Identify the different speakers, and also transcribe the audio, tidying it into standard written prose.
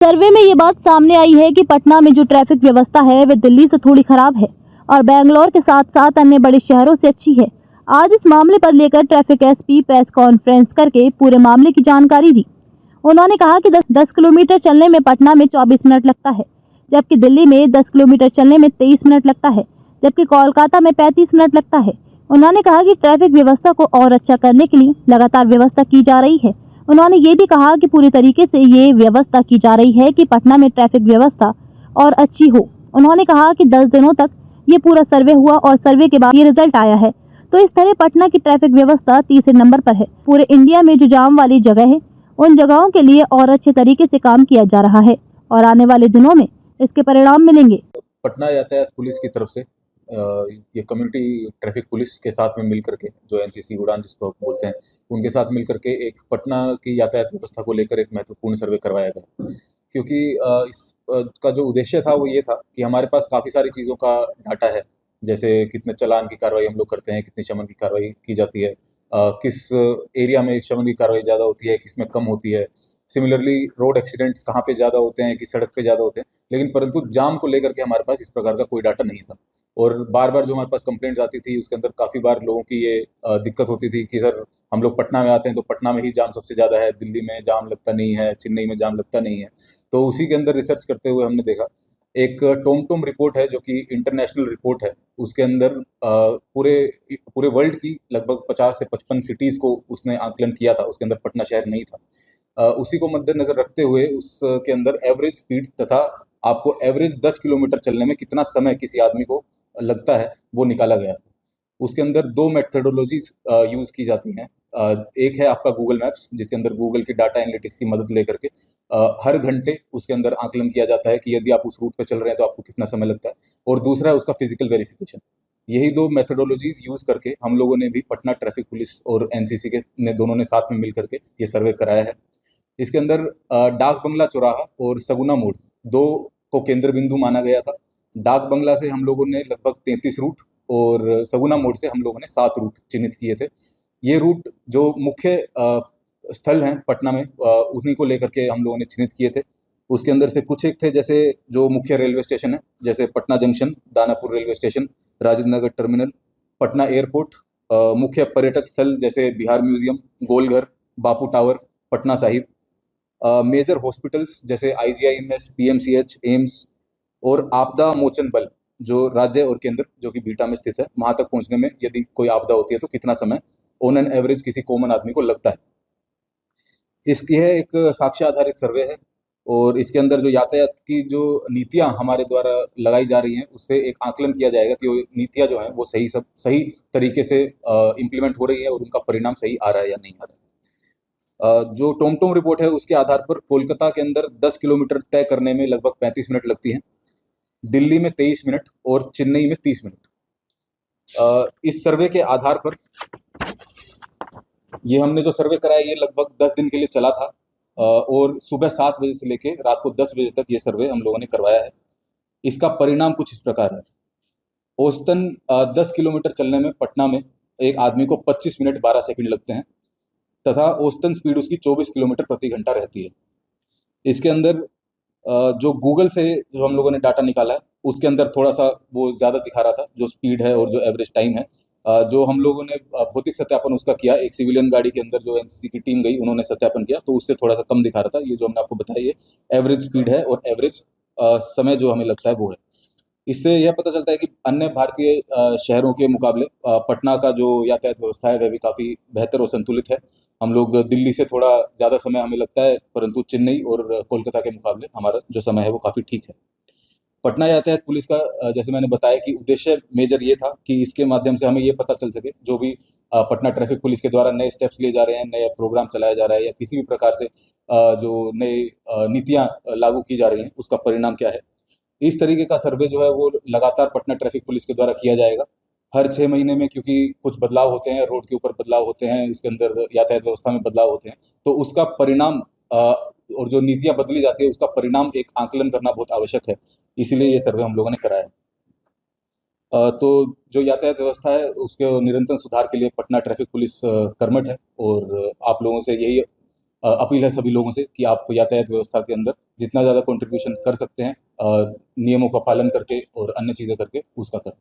Speaker 1: सर्वे में ये बात सामने आई है कि पटना में जो ट्रैफिक व्यवस्था है वह दिल्ली से थोड़ी खराब है और बेंगलोर के साथ साथ अन्य बड़े शहरों से अच्छी है। आज इस मामले पर लेकर ट्रैफिक एसपी प्रेस कॉन्फ्रेंस करके पूरे मामले की जानकारी दी। उन्होंने कहा कि 10 किलोमीटर चलने में पटना में 24 मिनट लगता है, जबकि दिल्ली में 10 किलोमीटर चलने में 23 मिनट लगता है, जबकि कोलकाता में 35 मिनट लगता है। उन्होंने कहा कि ट्रैफिक व्यवस्था को और अच्छा करने के लिए लगातार व्यवस्था की जा रही है। उन्होंने ये भी कहा कि पूरी तरीके से ये व्यवस्था की जा रही है कि पटना में ट्रैफिक व्यवस्था और अच्छी हो। उन्होंने कहा कि 10 दिनों तक ये पूरा सर्वे हुआ और सर्वे के बाद ये रिजल्ट आया है, तो इस तरह पटना की ट्रैफिक व्यवस्था तीसरे नंबर पर है। पूरे इंडिया में जो जाम वाली जगह है उन जगहों के लिए और अच्छे तरीके से काम किया जा रहा है और आने वाले दिनों में इसके परिणाम मिलेंगे।
Speaker 2: पटना यातायात पुलिस की तरफ से ये कम्युनिटी ट्रैफिक पुलिस के साथ में मिल करके, जो एनसीसी उड़ान जिसको बोलते हैं, उनके साथ मिल करके एक पटना की यातायात व्यवस्था को लेकर एक महत्वपूर्ण सर्वे करवाया गया। क्योंकि का जो उद्देश्य था वो ये था कि हमारे पास काफ़ी सारी चीज़ों का डाटा है, जैसे कितने चालान की कार्रवाई हम लोग करते हैं, कितनी शमन की कार्रवाई की जाती है, किस एरिया में शमन की कार्रवाई ज़्यादा होती है, किस में कम होती है। सिमिलरली रोड एक्सीडेंट्स कहाँ पे ज़्यादा होते हैं, किस सड़क पे ज़्यादा होते हैं। लेकिन परंतु जाम को लेकर के हमारे पास इस प्रकार का कोई डाटा नहीं था और बार-बार जो हमारे पास कंप्लेंट्स आती थी उसके अंदर काफ़ी बार लोगों की ये दिक्कत होती थी कि सर हम लोग पटना में आते हैं तो पटना में ही जाम सबसे ज़्यादा है, दिल्ली में जाम लगता नहीं है, चेन्नई में जाम लगता नहीं है। तो उसी के अंदर रिसर्च करते हुए हमने देखा, एक टोमटोम रिपोर्ट है जो कि इंटरनेशनल रिपोर्ट है। उसके अंदर पूरे पूरे वर्ल्ड की लगभग 50 से 55 सिटीज़ को उसने आकलन किया था, उसके अंदर पटना शहर नहीं था। उसी को मद्देनज़र रखते हुए उसके अंदर एवरेज स्पीड तथा आपको एवरेज 10 किलोमीटर चलने में कितना समय किसी आदमी को लगता है, वो निकाला गया था। उसके अंदर 2 मेथोडोलॉजीज़ यूज़ की जाती हैं। एक है आपका गूगल मैप्स, जिसके अंदर गूगल की डाटा एनालिटिक्स की मदद लेकर के हर घंटे उसके अंदर आकलन किया जाता है कि यदि आप उस रूट पे चल रहे हैं तो आपको कितना समय लगता है, और दूसरा है उसका फिजिकल वेरिफिकेशन। यही 2 मेथोडोलॉजीज़ यूज़ करके हम लोगों ने भी पटना ट्रैफिक पुलिस और एनसीसी के ने दोनों ने साथ में मिल करके ये सर्वे कराया है। इसके अंदर डाक बंगला चौराहा और सगुना मोड़ 2 को केंद्र बिंदु माना गया था। डाक बंगला से हम लोगों ने लगभग 33 रूट और सगुना मोड़ से हम लोगों ने 7 रूट चिन्हित किए थे। ये रूट जो मुख्य स्थल हैं पटना में, उन्हीं को लेकर के हम लोगों ने चिन्हित किए थे। उसके अंदर से कुछ एक थे, जैसे जो मुख्य रेलवे स्टेशन है, जैसे Patna junction, Danapur railway station, Rajendra Nagar terminal, Patna airport, मुख्य पर्यटक स्थल जैसे Bihar museum, Golghar, Bapu tower, Patna Sahib, major hospitals जैसे आईजीआईएमएस, पीएमसीएच, एम्स, और आपदा मोचन बल जो राज्य और केंद्र जो कि बीटा में स्थित है, वहां तक पहुंचने में यदि कोई आपदा होती है तो कितना समय ऑन एन एवरेज किसी कॉमन आदमी को लगता है। इसकी है एक साक्ष्य आधारित सर्वे है और इसके अंदर जो यातायात की जो नीतियां हमारे द्वारा लगाई जा रही हैं उससे एक आकलन किया जाएगा कि वो नीतियां जो हैं वो सही तरीके से इम्प्लीमेंट हो रही है और उनका परिणाम सही आ रहा है या नहीं आ रहा है। जो टोमटोम रिपोर्ट है उसके आधार पर कोलकाता के अंदर 10 किलोमीटर तय करने में लगभग 35 मिनट लगती हैं, दिल्ली में 23 मिनट और चेन्नई में 30 मिनट। इस सर्वे के आधार पर ये हमने जो सर्वे कराया ये लगभग 10 दिन के लिए चला था और सुबह 7 बजे से लेके रात को 10 बजे तक ये सर्वे हम लोगों ने करवाया है। इसका परिणाम कुछ इस प्रकार है। औसतन 10 किलोमीटर चलने में पटना में एक आदमी को 25 मिनट 12 सेकंड लगते हैं तथा औसतन स्पीड उसकी 24 किलोमीटर प्रति घंटा रहती है। इसके अंदर जो गूगल से जो हम लोगों ने डाटा निकाला है उसके अंदर थोड़ा-सा वो ज़्यादा दिखा रहा था, जो स्पीड है और जो एवरेज टाइम है। जो हम लोगों ने भौतिक सत्यापन उसका किया, एक सिविलियन गाड़ी के अंदर जो एनसीसी की टीम गई उन्होंने सत्यापन किया तो उससे थोड़ा-सा कम दिखा रहा था। ये जो हमने आपको बताया ये एवरेज स्पीड है और एवरेज समय जो हमें लगता है वो है। इससे यह पता चलता है कि अन्य भारतीय शहरों के मुकाबले पटना का जो यातायात व्यवस्था है वह भी काफ़ी बेहतर और संतुलित है। हम लोग दिल्ली से थोड़ा ज़्यादा समय हमें लगता है, परंतु चेन्नई और कोलकाता के मुकाबले हमारा जो समय है वो काफ़ी ठीक है। पटना यातायात पुलिस का जैसे मैंने बताया कि उद्देश्य मेजर ये था कि इसके माध्यम से हमें ये पता चल सके, जो भी पटना ट्रैफिक पुलिस के द्वारा नए स्टेप्स लिए जा रहे हैं, नया प्रोग्राम चलाया जा रहा है या किसी भी प्रकार से जो नई नीतियाँ लागू की जा रही हैं उसका परिणाम क्या है। इस तरीके का सर्वे जो है वो लगातार पटना ट्रैफिक पुलिस के द्वारा किया जाएगा। हर 6 महीने में, क्योंकि कुछ बदलाव होते हैं, रोड के ऊपर बदलाव होते हैं, उसके अंदर यातायात व्यवस्था में बदलाव होते हैं, तो उसका परिणाम और जो नीतियाँ बदली जाती है उसका परिणाम एक आकलन करना बहुत आवश्यक है। इसीलिए ये सर्वे हम लोगों ने कराया। तो जो यातायात व्यवस्था है उसके निरंतर सुधार के लिए पटना ट्रैफिक पुलिस कर्मठ है और आप लोगों से यही अपील है सभी लोगों से कि आप यातायात व्यवस्था के अंदर जितना ज़्यादा कंट्रीब्यूशन कर सकते हैं नियमों का पालन करके और अन्य चीज़ें करके उसका करें।